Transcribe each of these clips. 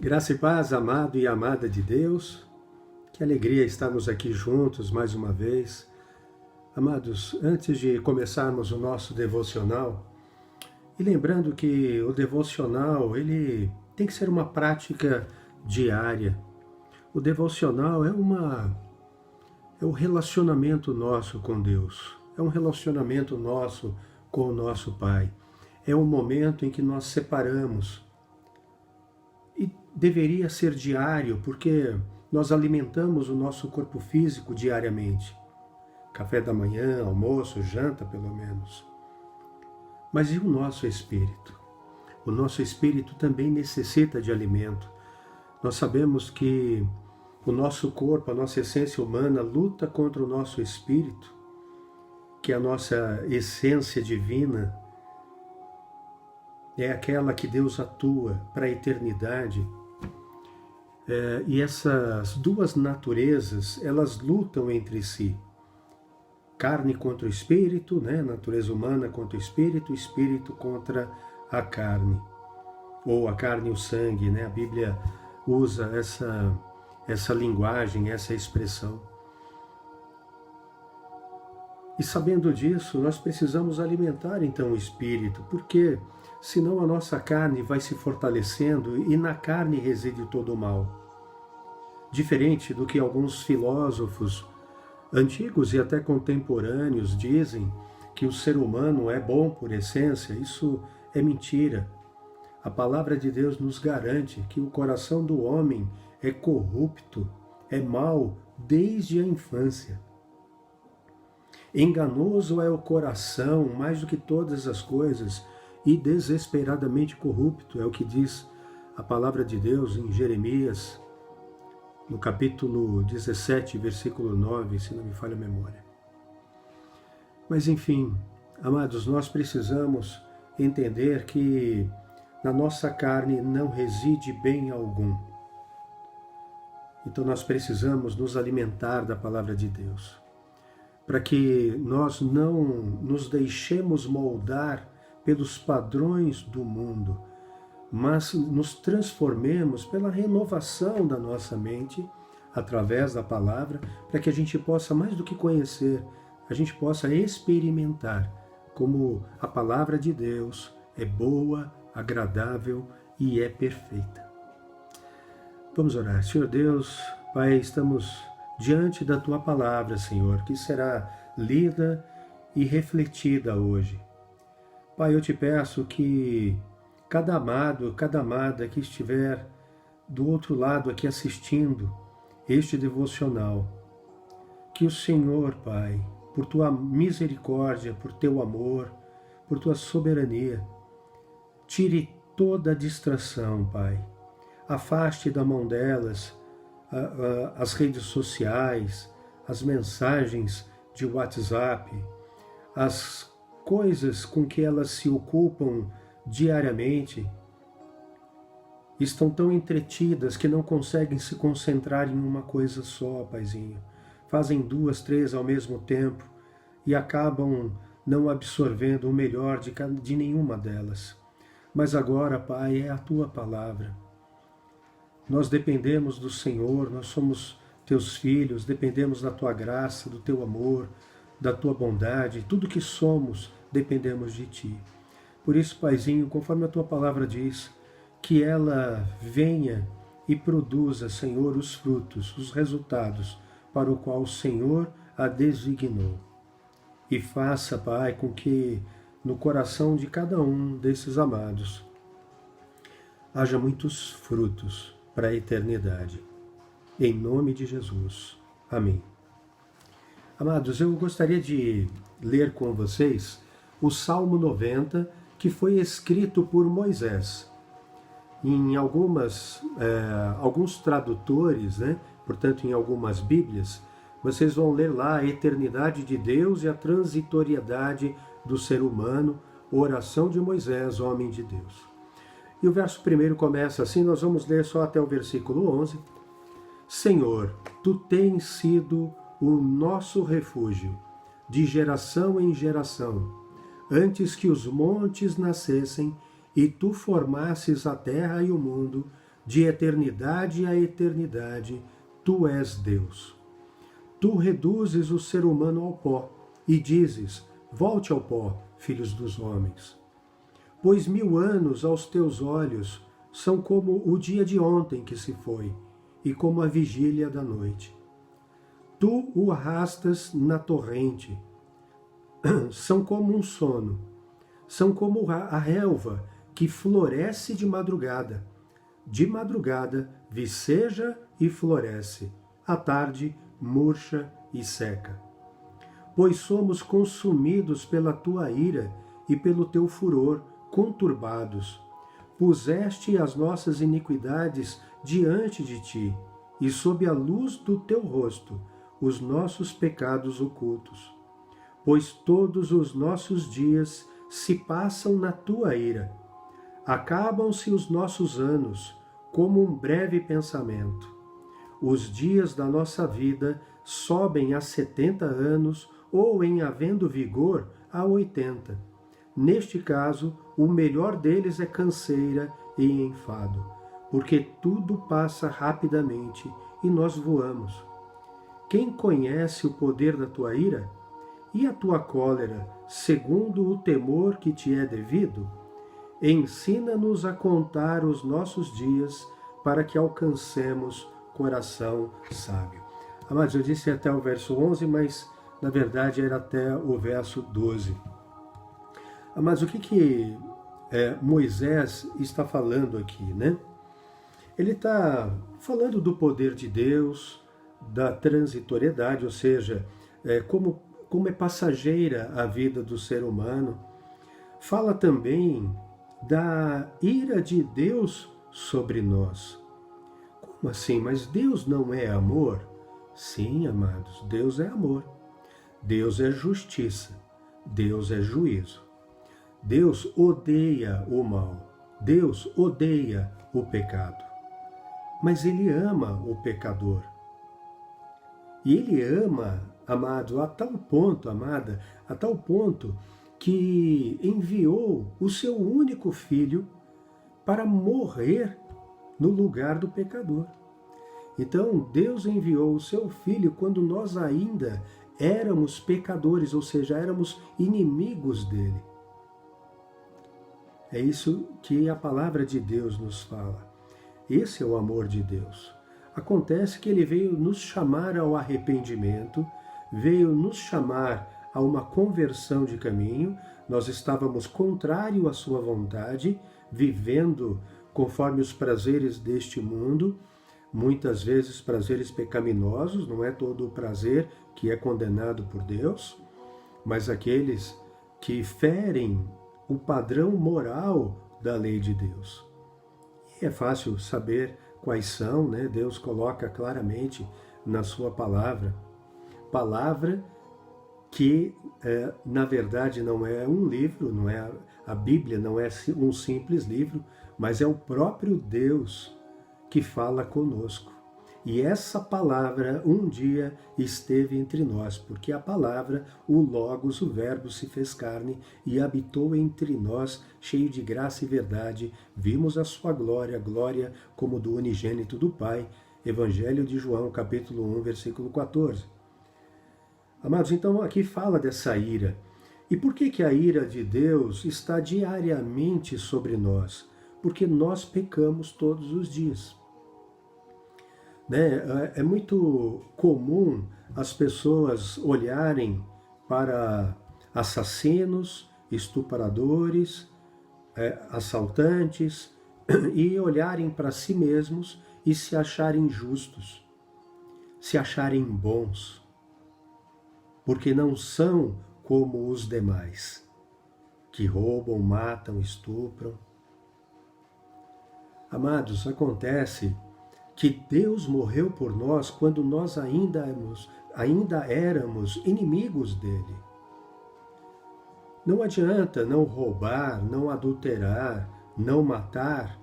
Graça e paz, amado e amada de Deus. Que alegria estarmos aqui juntos mais uma vez. Amados, antes de começarmos o nosso devocional, e lembrando que o devocional, ele tem que ser uma prática diária. O devocional é um relacionamento nosso com Deus. É um relacionamento nosso com o nosso Pai. É um momento em que nós separamos. E deveria ser diário, porque nós alimentamos o nosso corpo físico diariamente. Café da manhã, almoço, janta pelo menos. Mas e o nosso espírito? O nosso espírito também necessita de alimento. Nós sabemos que o nosso corpo, a nossa essência humana, luta contra o nosso espírito, que é a nossa essência divina, é aquela que Deus atua para a eternidade. E essas duas naturezas, elas lutam entre si. Carne contra o espírito, né? Natureza humana contra o espírito contra a carne. Ou a carne e o sangue, né? A Bíblia usa essa linguagem, essa expressão. E sabendo disso, nós precisamos alimentar então o espírito, porque senão a nossa carne vai se fortalecendo e na carne reside todo o mal. Diferente do que alguns filósofos antigos e até contemporâneos dizem que o ser humano é bom por essência, isso é mentira. A palavra de Deus nos garante que o coração do homem é corrupto, é mau desde a infância. Enganoso é o coração mais do que todas as coisas e desesperadamente corrupto, é o que diz a palavra de Deus em Jeremias, no capítulo 17, versículo 9, se não me falha a memória. Mas enfim, amados, nós precisamos entender que na nossa carne não reside bem algum. Então nós precisamos nos alimentar da palavra de Deus, para que nós não nos deixemos moldar pelos padrões do mundo, mas nos transformemos pela renovação da nossa mente, através da palavra, para que a gente possa, mais do que conhecer, a gente possa experimentar como a palavra de Deus é boa, agradável e é perfeita. Vamos orar. Senhor Deus, Pai, estamos diante da Tua palavra, Senhor, que será lida e refletida hoje. Pai, eu te peço que cada amado, cada amada que estiver do outro lado aqui assistindo este devocional, que o Senhor, Pai, por Tua misericórdia, por Teu amor, por Tua soberania, tire toda a distração, Pai. Afaste da mão delas as redes sociais, as mensagens de WhatsApp, as coisas com que elas se ocupam diariamente, estão tão entretidas que não conseguem se concentrar em uma coisa só, Paizinho. Fazem 2, 3 ao mesmo tempo e acabam não absorvendo o melhor de nenhuma delas. Mas agora, Pai, é a Tua palavra. Nós dependemos do Senhor, nós somos Teus filhos, dependemos da Tua graça, do Teu amor, da Tua bondade, tudo que somos, dependemos de Ti. Por isso, Paizinho, conforme a Tua palavra diz, que ela venha e produza, Senhor, os frutos, os resultados para o qual o Senhor a designou. E faça, Pai, com que no coração de cada um desses amados haja muitos frutos para a eternidade. Em nome de Jesus. Amém. Amados, eu gostaria de ler com vocês o Salmo 90, que foi escrito por Moisés. Em alguns tradutores, né, portanto em algumas Bíblias, vocês vão ler lá a eternidade de Deus e a transitoriedade do ser humano, oração de Moisés, homem de Deus. E o verso primeiro começa assim, nós vamos ler só até o versículo 11. Senhor, Tu tens sido o nosso refúgio, de geração em geração, antes que os montes nascessem e Tu formasses a terra e o mundo, De eternidade a eternidade, tu és Deus. Tu reduzes o ser humano ao pó e dizes: volte ao pó, filhos dos homens. Pois 1000 anos aos teus olhos são como o dia de ontem que se foi, e como a vigília da noite. Tu o arrastas na torrente. São como um sono. São como a relva que floresce de madrugada. De madrugada viceja e floresce. À tarde murcha e seca. Pois somos consumidos pela tua ira e pelo teu furor, conturbados. Puseste as nossas iniquidades diante de ti, e sob a luz do teu rosto, os nossos pecados ocultos. Pois todos os nossos dias se passam na tua ira. Acabam-se os nossos anos, como um breve pensamento. Os dias da nossa vida sobem a 70 anos, ou, em havendo vigor, a 80. Neste caso, o melhor deles é canseira e enfado, porque tudo passa rapidamente e nós voamos. Quem conhece o poder da tua ira? E a tua cólera, segundo o temor que te é devido? Ensina-nos a contar os nossos dias, para que alcancemos coração sábio. Amados, eu disse até o verso 11, mas na verdade era até o verso 12. Mas o que Moisés está falando aqui, né? Ele está falando do poder de Deus, da transitoriedade, ou seja, como é passageira a vida do ser humano. Fala também da ira de Deus sobre nós. Como assim? Mas Deus não é amor? Sim, amados, Deus é amor. Deus é justiça. Deus é juízo. Deus odeia o mal. Deus odeia o pecado. Mas Ele ama o pecador. E Ele ama, amado, a tal ponto, amada, a tal ponto que enviou o seu único filho para morrer no lugar do pecador. Então, Deus enviou o seu filho quando nós ainda éramos pecadores, ou seja, éramos inimigos dele. É isso que a palavra de Deus nos fala. Esse é o amor de Deus. Acontece que ele veio nos chamar ao arrependimento, veio nos chamar a uma conversão de caminho. Nós estávamos contrário à sua vontade, vivendo conforme os prazeres deste mundo, muitas vezes prazeres pecaminosos. Não é todo o prazer que é condenado por Deus, mas aqueles que ferem o padrão moral da lei de Deus. E é fácil saber quais são, né? Deus coloca claramente na sua palavra. Palavra que, na verdade, não é um livro, não é a Bíblia, não é um simples livro, mas é o próprio Deus que fala conosco. E essa palavra um dia esteve entre nós, porque a palavra, o Logos, o Verbo, se fez carne e habitou entre nós, cheio de graça e verdade. Vimos a sua glória, glória como do unigênito do Pai. Evangelho de João, capítulo 1, versículo 14. Amados, então aqui fala dessa ira. E por que a ira de Deus está diariamente sobre nós? Porque nós pecamos todos os dias. É muito comum as pessoas olharem para assassinos, estupradores, assaltantes, e olharem para si mesmos e se acharem justos, se acharem bons, porque não são como os demais, que roubam, matam, estupram. Amados, acontece que Deus morreu por nós quando nós ainda éramos inimigos dele. Não adianta não roubar, não adulterar, não matar,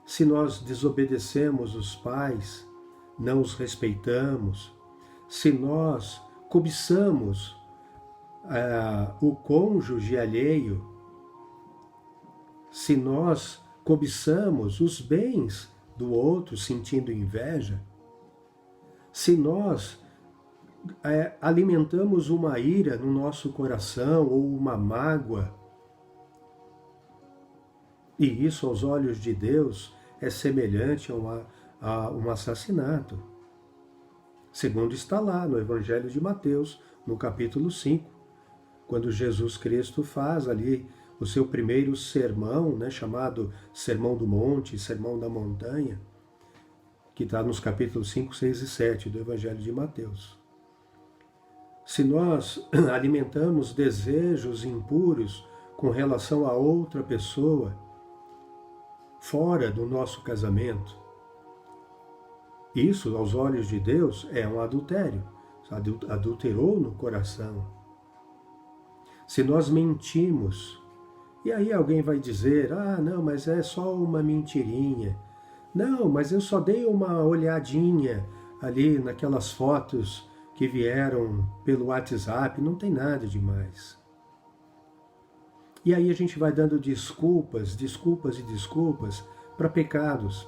se nós desobedecemos os pais, não os respeitamos, se nós cobiçamos o cônjuge alheio, se nós cobiçamos os bens do outro, sentindo inveja, se nós alimentamos uma ira no nosso coração ou uma mágoa, e isso aos olhos de Deus é semelhante a um assassinato. Segundo está lá no Evangelho de Mateus, no capítulo 5, quando Jesus Cristo faz ali o seu primeiro sermão, chamado Sermão do Monte, Sermão da Montanha, que está nos capítulos 5, 6 e 7 do Evangelho de Mateus. Se nós alimentamos desejos impuros com relação a outra pessoa, fora do nosso casamento, isso, aos olhos de Deus, é um adultério. Adulterou no coração. Se nós mentimos, e aí alguém vai dizer, não, mas é só uma mentirinha. Não, mas eu só dei uma olhadinha ali naquelas fotos que vieram pelo WhatsApp, não tem nada demais. E aí a gente vai dando desculpas para pecados.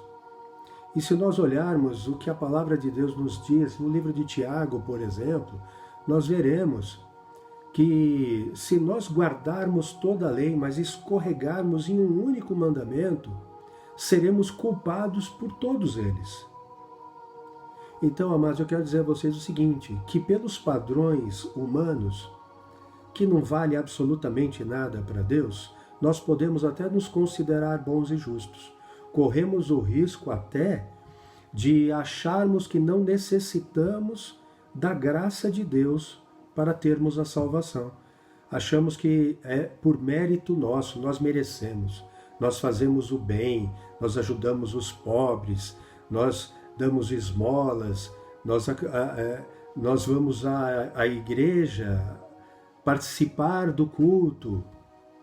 E se nós olharmos o que a palavra de Deus nos diz, no livro de Tiago, por exemplo, nós veremos que se nós guardarmos toda a lei, mas escorregarmos em um único mandamento, seremos culpados por todos eles. Então, amados, eu quero dizer a vocês o seguinte, que pelos padrões humanos, que não vale absolutamente nada para Deus, nós podemos até nos considerar bons e justos. Corremos o risco até de acharmos que não necessitamos da graça de Deus para termos a salvação. Achamos que é por mérito nosso, nós merecemos. Nós fazemos o bem, nós ajudamos os pobres, nós damos esmolas, nós vamos à igreja participar do culto,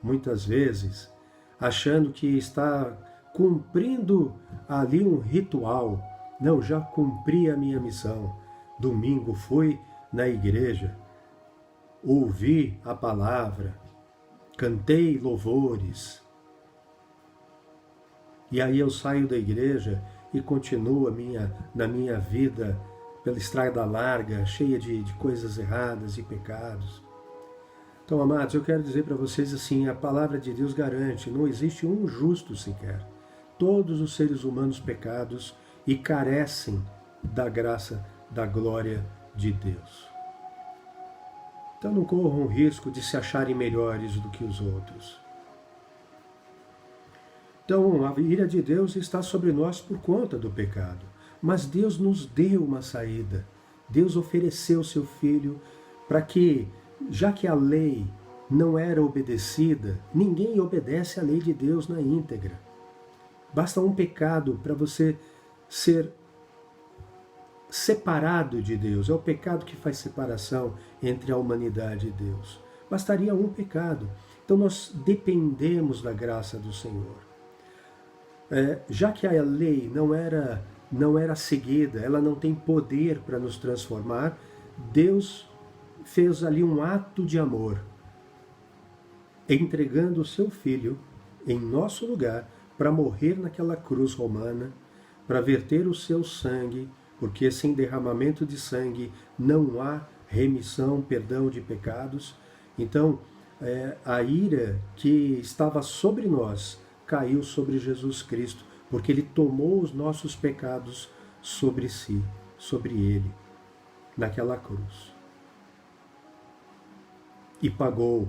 muitas vezes, achando que está cumprindo ali um ritual. Não, já cumpri a minha missão. Domingo fui na igreja, ouvi a palavra, cantei louvores. E aí eu saio da igreja e continuo na minha vida pela estrada larga, cheia de coisas erradas e pecados. Então, amados, eu quero dizer para vocês assim, a palavra de Deus garante, não existe um justo sequer. Todos os seres humanos pecados e carecem da graça, da glória de Deus. Então não corram o risco de se acharem melhores do que os outros. Então a ira de Deus está sobre nós por conta do pecado. Mas Deus nos deu uma saída. Deus ofereceu seu Filho para que, já que a lei não era obedecida, ninguém obedece à lei de Deus na íntegra. Basta um pecado para você ser separado de Deus. É o pecado que faz separação entre a humanidade e Deus. Bastaria um pecado. Então nós dependemos da graça do Senhor. Já que a lei não era seguida, ela não tem poder para nos transformar, Deus fez ali um ato de amor, entregando o seu Filho em nosso lugar, para morrer naquela cruz romana, para verter o seu sangue, porque sem derramamento de sangue não há remissão, perdão de pecados. Então, a ira que estava sobre nós caiu sobre Jesus Cristo, porque Ele tomou os nossos pecados sobre si, sobre Ele, naquela cruz. E pagou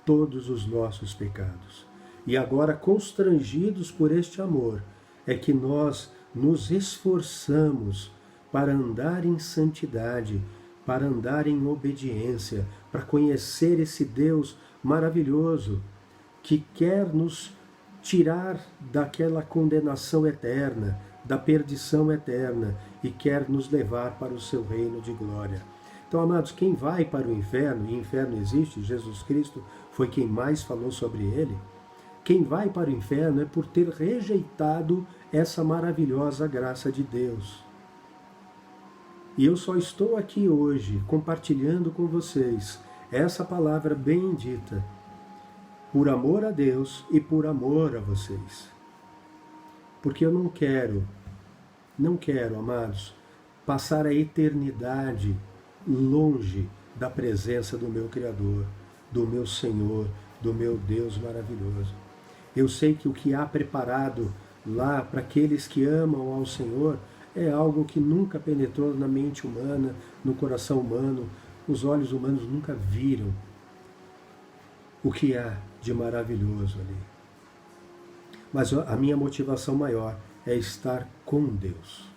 todos os nossos pecados. E agora, constrangidos por este amor, é que nós nos esforçamos para andar em santidade, para andar em obediência, para conhecer esse Deus maravilhoso que quer nos tirar daquela condenação eterna, da perdição eterna e quer nos levar para o seu reino de glória. Então, amados, quem vai para o inferno, e inferno existe, Jesus Cristo foi quem mais falou sobre ele, quem vai para o inferno é por ter rejeitado essa maravilhosa graça de Deus. E eu só estou aqui hoje compartilhando com vocês essa palavra bendita, por amor a Deus e por amor a vocês. porque eu não quero, amados, passar a eternidade longe da presença do meu Criador, do meu Senhor, do meu Deus maravilhoso. Eu sei que o que há preparado lá para aqueles que amam ao Senhor é algo que nunca penetrou na mente humana, no coração humano, os olhos humanos nunca viram o que há de maravilhoso ali. Mas a minha motivação maior é estar com Deus.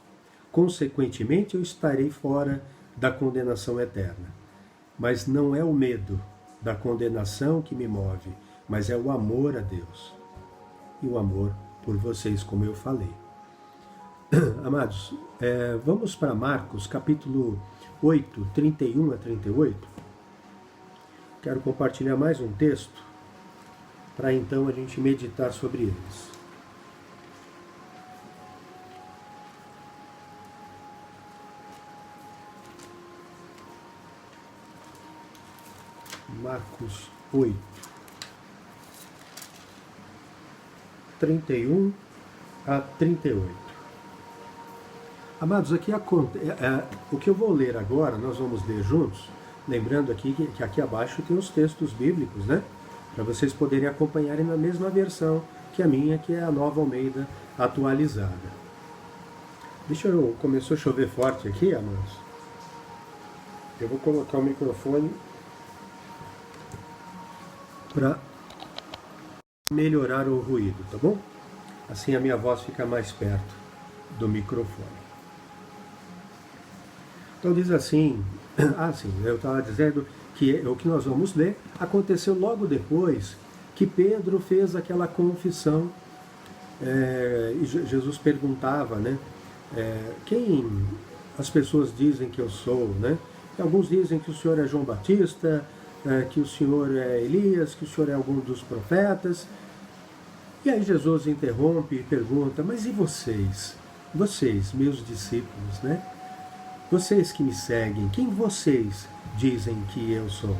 Consequentemente, eu estarei fora da condenação eterna. Mas não é o medo da condenação que me move, mas é o amor a Deus. E o amor por vocês, como eu falei. Amados, vamos para Marcos, capítulo 8, 31 a 38. Quero compartilhar mais um texto, para então a gente meditar sobre eles. Marcos 8, 31 a 38. Amados, aqui o que eu vou ler agora, nós vamos ler juntos, lembrando aqui que aqui abaixo tem os textos bíblicos, né? Para vocês poderem acompanharem na mesma versão que a minha, que é a Nova Almeida atualizada. Começou a chover forte aqui, amados. Eu vou colocar o microfone para melhorar o ruído, tá bom? Assim a minha voz fica mais perto do microfone. Então diz assim, eu estava dizendo que o que nós vamos ler aconteceu logo depois que Pedro fez aquela confissão, e Jesus perguntava, né, quem as pessoas dizem que eu sou, né? E alguns dizem que o Senhor é João Batista, que o Senhor é Elias, que o Senhor é algum dos profetas. E aí Jesus interrompe e pergunta, mas e vocês? Vocês, meus discípulos, né? Vocês que me seguem, quem vocês dizem que eu sou?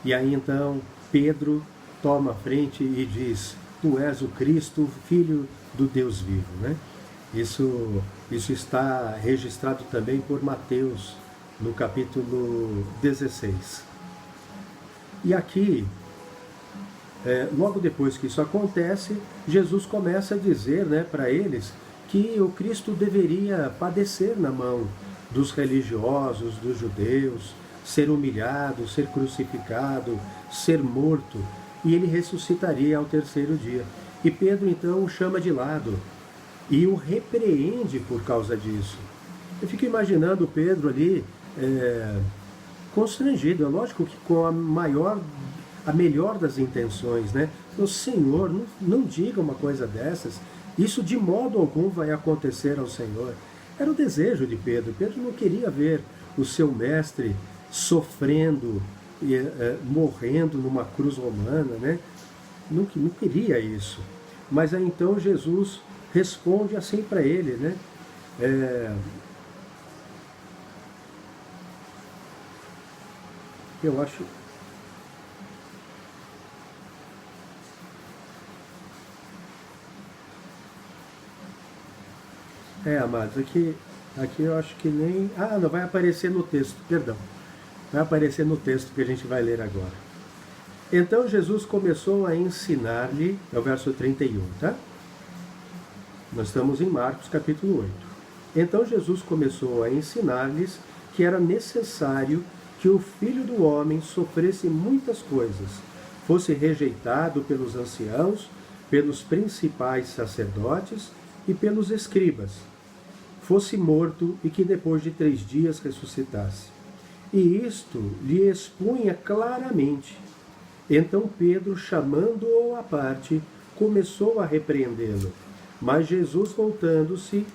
E aí então Pedro toma a frente e diz, tu és o Cristo, filho do Deus vivo, né? Isso está registrado também por Mateus, no capítulo 16. E aqui, logo depois que isso acontece, Jesus começa a dizer, né, para eles que o Cristo deveria padecer na mão dos religiosos, dos judeus, ser humilhado, ser crucificado, ser morto, e ele ressuscitaria ao terceiro dia. E Pedro então o chama de lado e o repreende por causa disso. Eu fico imaginando Pedro ali constrangido, é lógico que com a melhor das intenções, né? O Senhor, não diga uma coisa dessas, isso de modo algum vai acontecer ao Senhor. Era o desejo de Pedro. Pedro não queria ver o seu mestre sofrendo, morrendo numa cruz romana, né? Não queria isso. Mas aí então Jesus responde assim para ele, né? Eu acho... amados, aqui eu acho que nem... não, vai aparecer no texto, perdão. Vai aparecer no texto que a gente vai ler agora. Então Jesus começou a ensinar-lhe, é o verso 31, tá? Nós estamos em Marcos capítulo 8. Então Jesus começou a ensinar-lhes que era necessário que o Filho do Homem sofresse muitas coisas, fosse rejeitado pelos anciãos, pelos principais sacerdotes e pelos escribas, fosse morto e que depois de 3 dias ressuscitasse. E isto lhe expunha claramente. Então Pedro, chamando-o à parte, começou a repreendê-lo. Mas Jesus, voltando-se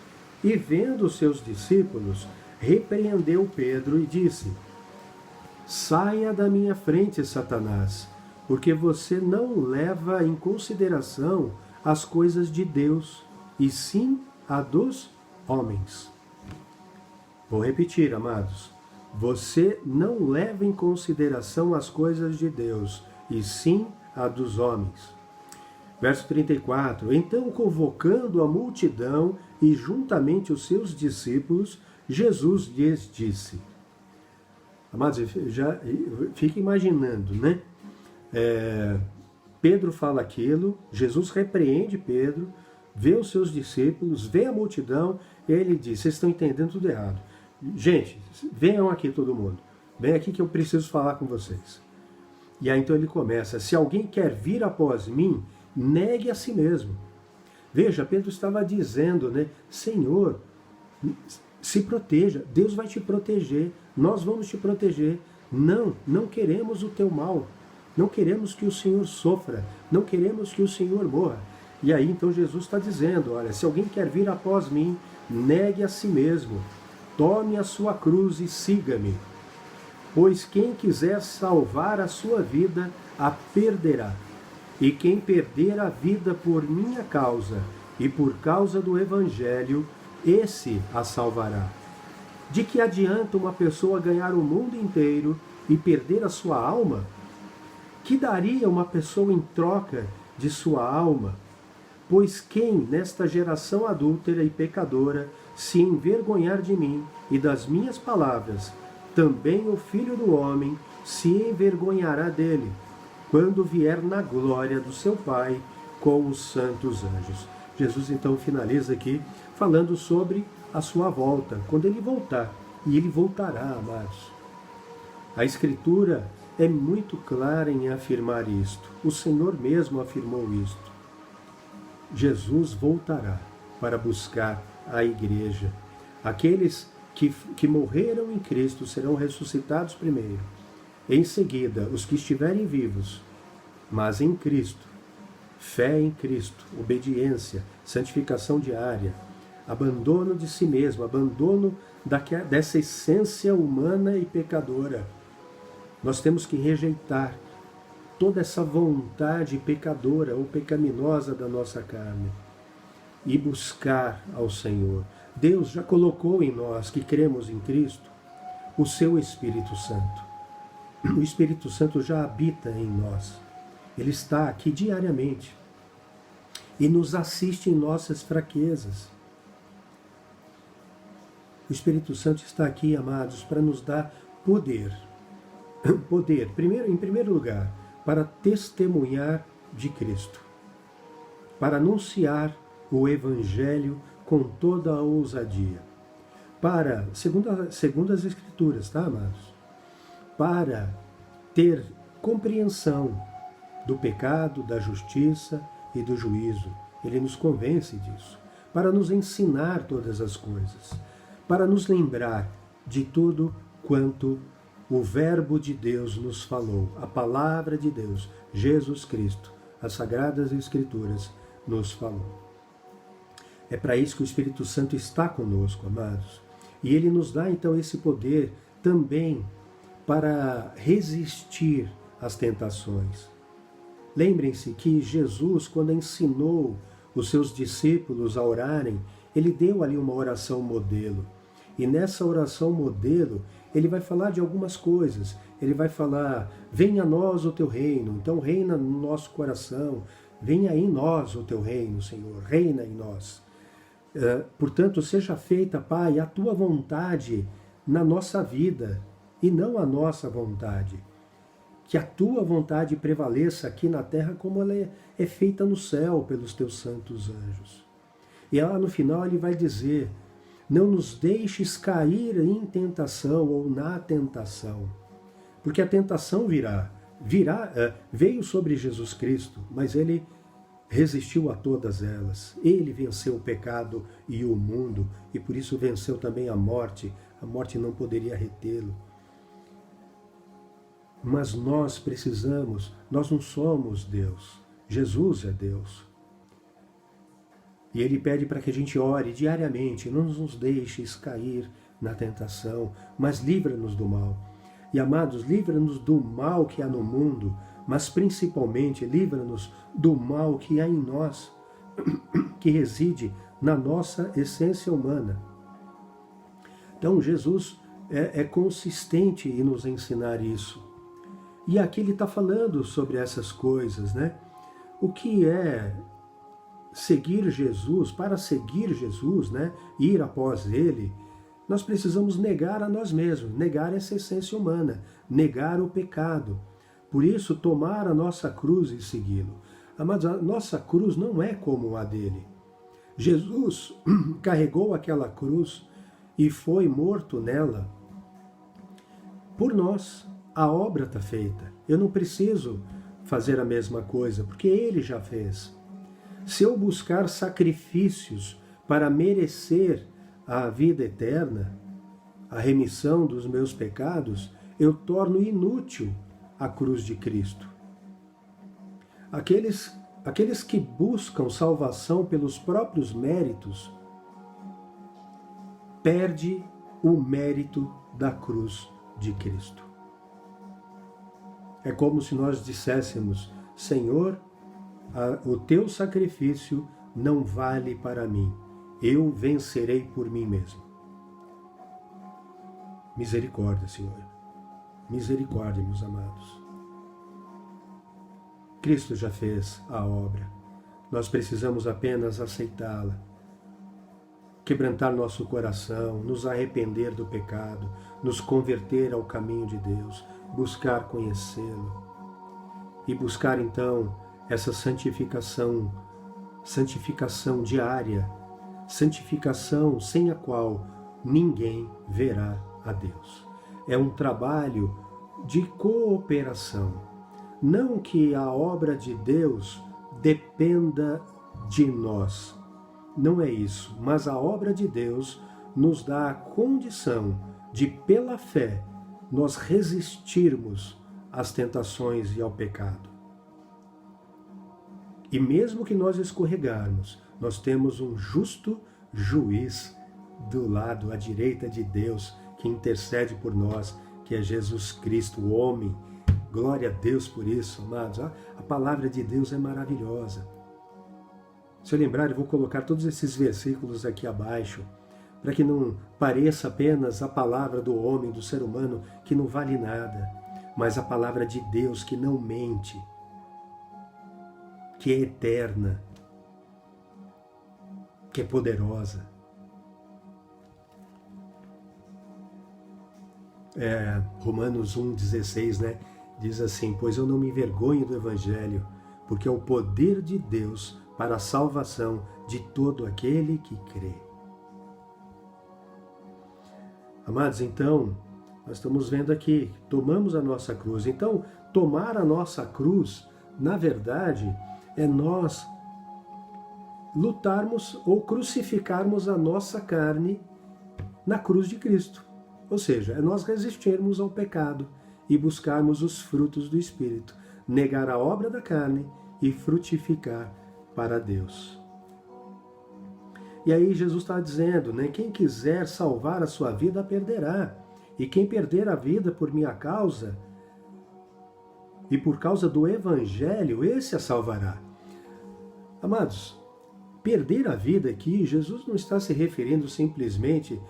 e vendo os seus discípulos, repreendeu Pedro e disse: saia da minha frente, Satanás, porque você não leva em consideração as coisas de Deus, e sim a dos homens. Vou repetir, amados. Você não leva em consideração as coisas de Deus, e sim a dos homens. Verso 34, então convocando a multidão e juntamente os seus discípulos, Jesus lhes disse. Amados, já fica imaginando, né? Pedro fala aquilo, Jesus repreende Pedro, vê os seus discípulos, vê a multidão, e ele diz, vocês estão entendendo tudo errado. Gente, venham aqui todo mundo, vem aqui que eu preciso falar com vocês. E aí então ele começa, se alguém quer vir após mim, negue a si mesmo. Veja, Pedro estava dizendo, né, Senhor, se proteja, Deus vai te proteger, nós vamos te proteger. Não queremos o teu mal, não queremos que o Senhor sofra, não queremos que o Senhor morra. E aí então Jesus está dizendo, olha, se alguém quer vir após mim, negue a si mesmo, tome a sua cruz e siga-me. Pois quem quiser salvar a sua vida, a perderá. E quem perder a vida por minha causa e por causa do Evangelho, esse a salvará. De que adianta uma pessoa ganhar o mundo inteiro e perder a sua alma? Que daria uma pessoa em troca de sua alma? Pois quem, nesta geração adúltera e pecadora, se envergonhar de mim e das minhas palavras, também o Filho do Homem se envergonhará dele, quando vier na glória do seu Pai com os santos anjos. Jesus então finaliza aqui falando sobre a sua volta, quando ele voltar. E ele voltará, amados. A Escritura é muito clara em afirmar isto. O Senhor mesmo afirmou isto. Jesus voltará para buscar a igreja. Aqueles que morreram em Cristo serão ressuscitados primeiro. Em seguida, os que estiverem vivos, mas em Cristo, fé em Cristo, obediência, santificação diária, abandono de si mesmo, abandono dessa essência humana e pecadora. Nós temos que rejeitar toda essa vontade pecadora ou pecaminosa da nossa carne e buscar ao Senhor. Deus já colocou em nós, que cremos em Cristo, o seu Espírito Santo. O Espírito Santo já habita em nós. Ele está aqui diariamente e nos assiste em nossas fraquezas. O Espírito Santo está aqui, amados, para nos dar poder. Poder, em primeiro lugar, para testemunhar de Cristo, para anunciar o Evangelho com toda a ousadia, segundo as Escrituras, tá, amados? Para ter compreensão do pecado, da justiça e do juízo. Ele nos convence disso, para nos ensinar todas as coisas, para nos lembrar de tudo quanto o Verbo de Deus nos falou, a palavra de Deus, Jesus Cristo, as Sagradas Escrituras nos falou. É para isso que o Espírito Santo está conosco, amados. E ele nos dá então esse poder também para resistir às tentações. Lembrem-se que Jesus, quando ensinou os seus discípulos a orarem, ele deu ali uma oração modelo. E nessa oração modelo, ele vai falar de algumas coisas. Ele vai falar, venha a nós o teu reino. Então reina no nosso coração. Venha em nós o teu reino, Senhor. Reina em nós. Portanto, seja feita, Pai, a tua vontade na nossa vida e não a nossa vontade. Que a tua vontade prevaleça aqui na terra como ela é feita no céu pelos teus santos anjos. E lá no final ele vai dizer, não nos deixes cair em tentação ou na tentação. Porque a tentação veio sobre Jesus Cristo, mas ele resistiu a todas elas. Ele venceu o pecado e o mundo, e por isso venceu também a morte. A morte não poderia retê-lo. Mas nós não somos Deus. Jesus é Deus. E ele pede para que a gente ore diariamente, não nos deixes cair na tentação, mas livra-nos do mal. E amados, livra-nos do mal que há no mundo, mas principalmente livra-nos do mal que há em nós, que reside na nossa essência humana. Então Jesus é consistente em nos ensinar isso. E aqui ele está falando sobre essas coisas, né? o que é seguir Jesus. Para seguir Jesus, né, ir após Ele, nós precisamos negar a nós mesmos, negar essa essência humana, negar o pecado. Por isso, tomar a nossa cruz e segui-lo. Amados, a nossa cruz não é como a dele. Jesus carregou aquela cruz e foi morto nela por nós. A obra está feita. Eu não preciso fazer a mesma coisa, porque ele já fez. Se eu buscar sacrifícios para merecer a vida eterna, a remissão dos meus pecados, eu torno inútil a cruz de Cristo. Aqueles que buscam salvação pelos próprios méritos, perde o mérito da cruz de Cristo. É como se nós disséssemos: Senhor, o teu sacrifício não vale para mim, eu vencerei por mim mesmo. Misericórdia, Senhor. Misericórdia, meus amados. Cristo já fez a obra. Nós precisamos apenas aceitá-la. Quebrantar nosso coração, nos arrepender do pecado, nos converter ao caminho de Deus, buscar conhecê-lo e buscar então essa santificação diária, santificação sem a qual ninguém verá a Deus. É um trabalho de cooperação. Não que a obra de Deus dependa de nós. Não é isso. Mas a obra de Deus nos dá a condição de, pela fé, nós resistirmos às tentações e ao pecado. E mesmo que nós escorregarmos, nós temos um justo juiz do lado à direita de Deus, que intercede por nós, que é Jesus Cristo, o homem. Glória a Deus por isso, amados. A palavra de Deus é maravilhosa. Se eu lembrar, eu vou colocar todos esses versículos aqui abaixo, para que não pareça apenas a palavra do homem, do ser humano, que não vale nada, mas a palavra de Deus que não mente, que é eterna, que é poderosa. Romanos 1,16, né? Diz assim: pois eu não me envergonho do Evangelho, porque é o poder de Deus para a salvação de todo aquele que crê. Amados, então, nós estamos vendo aqui, tomamos a nossa cruz. Então, tomar a nossa cruz, na verdade, é nós lutarmos ou crucificarmos a nossa carne na cruz de Cristo. Ou seja, é nós resistirmos ao pecado e buscarmos os frutos do Espírito, negar a obra da carne e frutificar para Deus. E aí Jesus está dizendo, né, quem quiser salvar a sua vida, perderá. E quem perder a vida por minha causa e por causa do Evangelho, esse a salvará. Amados, perder a vida aqui, Jesus não está se referindo simplesmente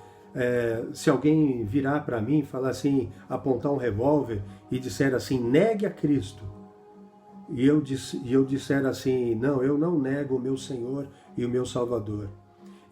se alguém virar para mim e falar assim, apontar um revólver e disser assim, negue a Cristo. E eu disser assim, não, eu não nego o meu Senhor e o meu Salvador.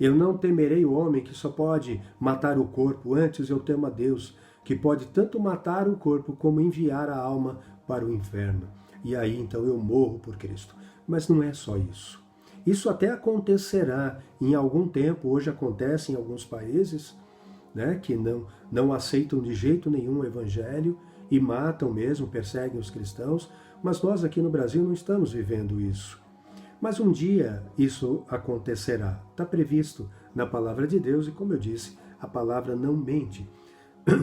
Eu não temerei o homem que só pode matar o corpo, antes eu temo a Deus, que pode tanto matar o corpo como enviar a alma para o inferno. E aí então eu morro por Cristo. Mas não é só isso. Isso até acontecerá em algum tempo, hoje acontece em alguns países, né, que não aceitam de jeito nenhum o Evangelho e matam mesmo, perseguem os cristãos, mas nós aqui no Brasil não estamos vivendo isso. Mas um dia isso acontecerá. Está previsto na palavra de Deus e, como eu disse, a palavra não mente.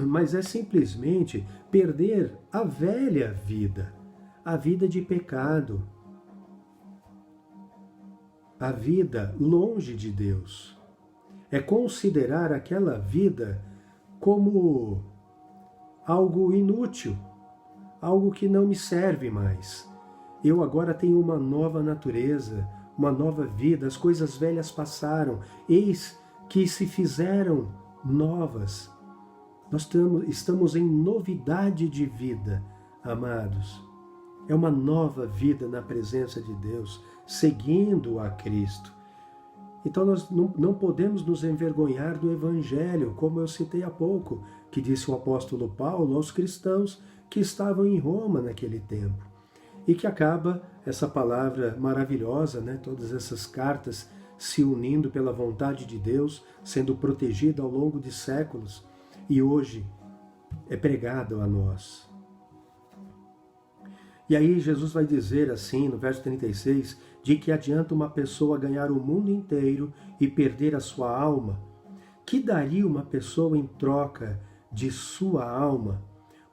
Mas é simplesmente perder a velha vida, a vida de pecado, a vida longe de Deus. É considerar aquela vida como algo inútil, algo que não me serve mais. Eu agora tenho uma nova natureza, uma nova vida, as coisas velhas passaram, eis que se fizeram novas. Nós estamos em novidade de vida, amados. É uma nova vida na presença de Deus, seguindo a Cristo. Então nós não podemos nos envergonhar do Evangelho, como eu citei há pouco, que disse o apóstolo Paulo aos cristãos que estavam em Roma naquele tempo. E que acaba essa palavra maravilhosa, né? Todas essas cartas se unindo pela vontade de Deus, sendo protegida ao longo de séculos, e hoje é pregado a nós. E aí Jesus vai dizer assim, no verso 36, de que adianta uma pessoa ganhar o mundo inteiro e perder a sua alma? Que daria uma pessoa em troca de sua alma?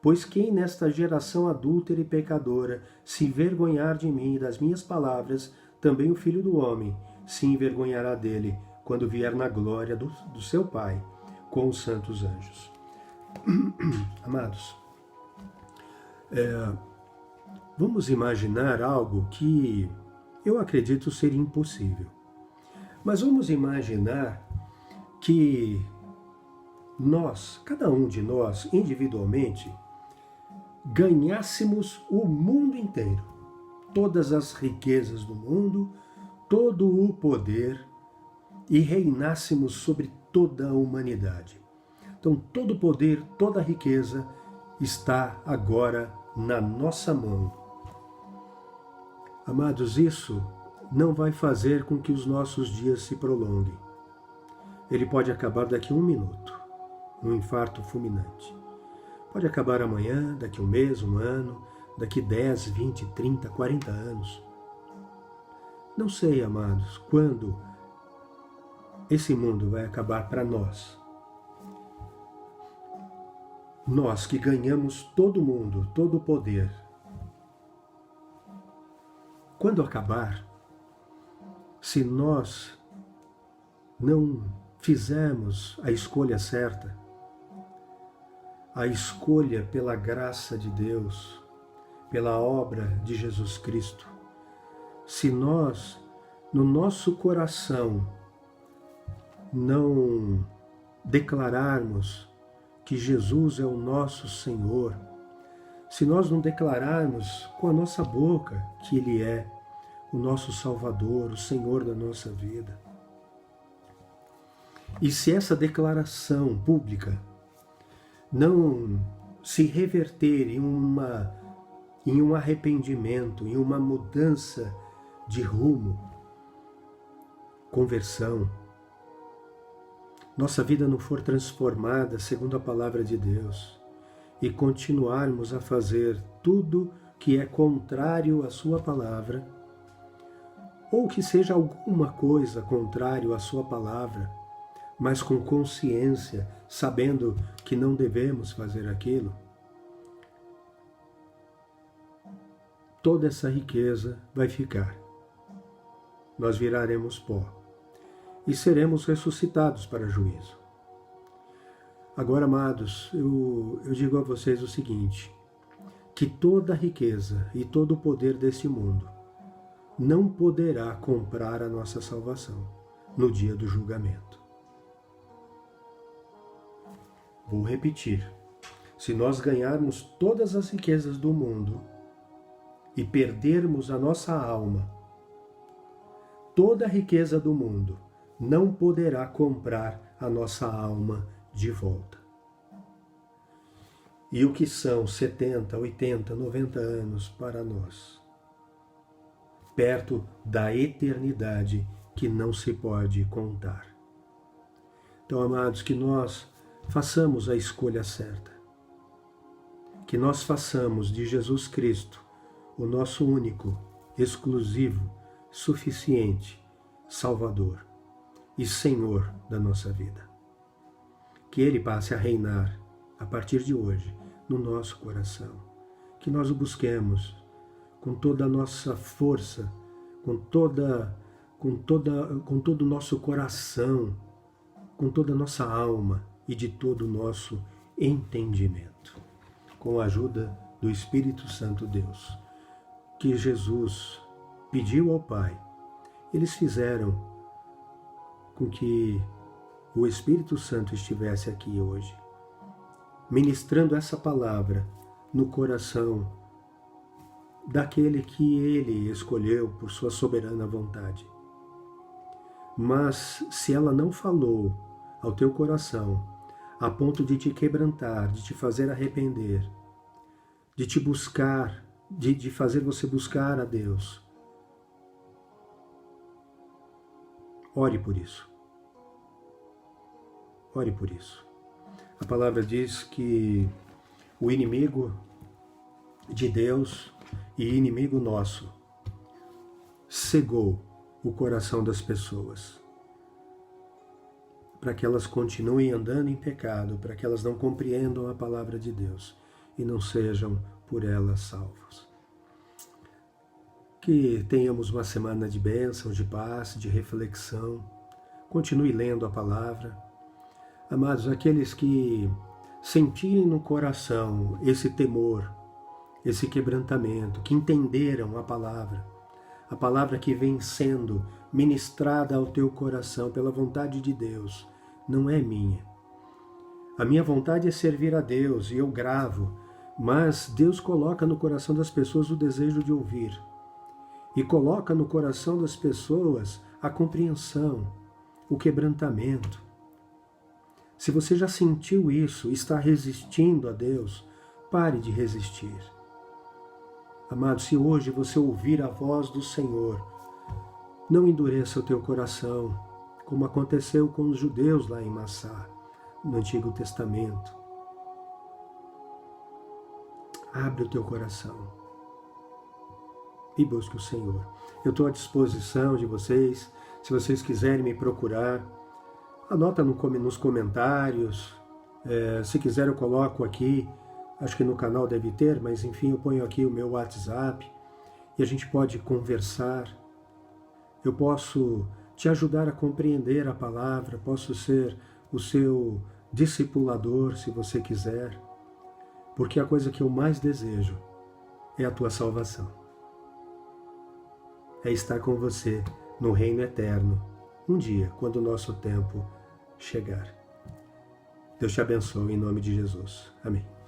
Pois quem nesta geração adúltera e pecadora se envergonhar de mim e das minhas palavras, também o Filho do Homem se envergonhará dele, quando vier na glória do seu Pai, com os santos anjos. Amados, vamos imaginar algo que eu acredito ser impossível. Mas vamos imaginar que nós, cada um de nós, individualmente, ganhássemos o mundo inteiro, todas as riquezas do mundo, todo o poder, e reinássemos sobre toda a humanidade. Então, todo o poder, toda a riqueza está agora na nossa mão. Amados, isso não vai fazer com que os nossos dias se prolonguem. Ele pode acabar daqui a 1 minuto, num infarto fulminante. Pode acabar amanhã, daqui a 1 mês, 1 ano, daqui 10, 20, 30, 40 anos. Não sei, amados, quando esse mundo vai acabar para nós. Nós que ganhamos todo mundo, todo o poder. Quando acabar, se nós não fizermos a escolha certa, a escolha pela graça de Deus, pela obra de Jesus Cristo, se nós, no nosso coração, não declararmos que Jesus é o nosso Senhor, se nós não declararmos com a nossa boca que Ele é o nosso Salvador, o Senhor da nossa vida, e se essa declaração pública não se reverter em um arrependimento, em uma mudança de rumo, conversão, nossa vida não for transformada segundo a palavra de Deus e continuarmos a fazer tudo que é contrário à sua palavra, ou que seja alguma coisa contrário à sua palavra, mas com consciência, sabendo que não devemos fazer aquilo, toda essa riqueza vai ficar. Nós viraremos pó e seremos ressuscitados para juízo. Agora, amados, eu digo a vocês o seguinte, que toda a riqueza e todo o poder deste mundo não poderá comprar a nossa salvação no dia do julgamento. Vou repetir, se nós ganharmos todas as riquezas do mundo e perdermos a nossa alma, toda a riqueza do mundo não poderá comprar a nossa alma de volta. E o que são 70, 80, 90 anos para nós? Perto da eternidade que não se pode contar. Então, amados, que nós façamos a escolha certa. Que nós façamos de Jesus Cristo o nosso único, exclusivo, suficiente Salvador e Senhor da nossa vida. Que Ele passe a reinar a partir de hoje no nosso coração. Que nós o busquemos com toda a nossa força, com todo o nosso coração, com toda a nossa alma e de todo o nosso entendimento. Com a ajuda do Espírito Santo Deus, que Jesus pediu ao Pai, eles fizeram com que o Espírito Santo estivesse aqui hoje, ministrando essa palavra no coração daquele que Ele escolheu por sua soberana vontade. Mas se ela não falou ao teu coração, a ponto de te quebrantar, de te fazer arrepender, de te buscar, de fazer você buscar a Deus, ore por isso. Ore por isso. A palavra diz que o inimigo de Deus e inimigo nosso cegou o coração das pessoas para que elas continuem andando em pecado, para que elas não compreendam a palavra de Deus e não sejam por ela salvos. Que tenhamos uma semana de bênção, de paz, de reflexão. Continue lendo a palavra. Amados, aqueles que sentirem no coração esse temor, esse quebrantamento, que entenderam a palavra que vem sendo ministrada ao teu coração pela vontade de Deus, não é minha. A minha vontade é servir a Deus e eu gravo, mas Deus coloca no coração das pessoas o desejo de ouvir e coloca no coração das pessoas a compreensão, o quebrantamento. Se você já sentiu isso e está resistindo a Deus, pare de resistir. Amado, se hoje você ouvir a voz do Senhor, não endureça o teu coração, como aconteceu com os judeus lá em Massá, no Antigo Testamento. Abre o teu coração e busque o Senhor. Eu estou à disposição de vocês, se vocês quiserem me procurar, anota nos comentários, se quiser eu coloco aqui, acho que no canal deve ter, mas enfim, eu ponho aqui o meu WhatsApp e a gente pode conversar. Eu posso te ajudar a compreender a palavra, posso ser o seu discipulador, se você quiser, porque a coisa que eu mais desejo é a tua salvação. É estar com você no reino eterno, um dia, quando o nosso tempo chegar. Deus te abençoe em nome de Jesus. Amém.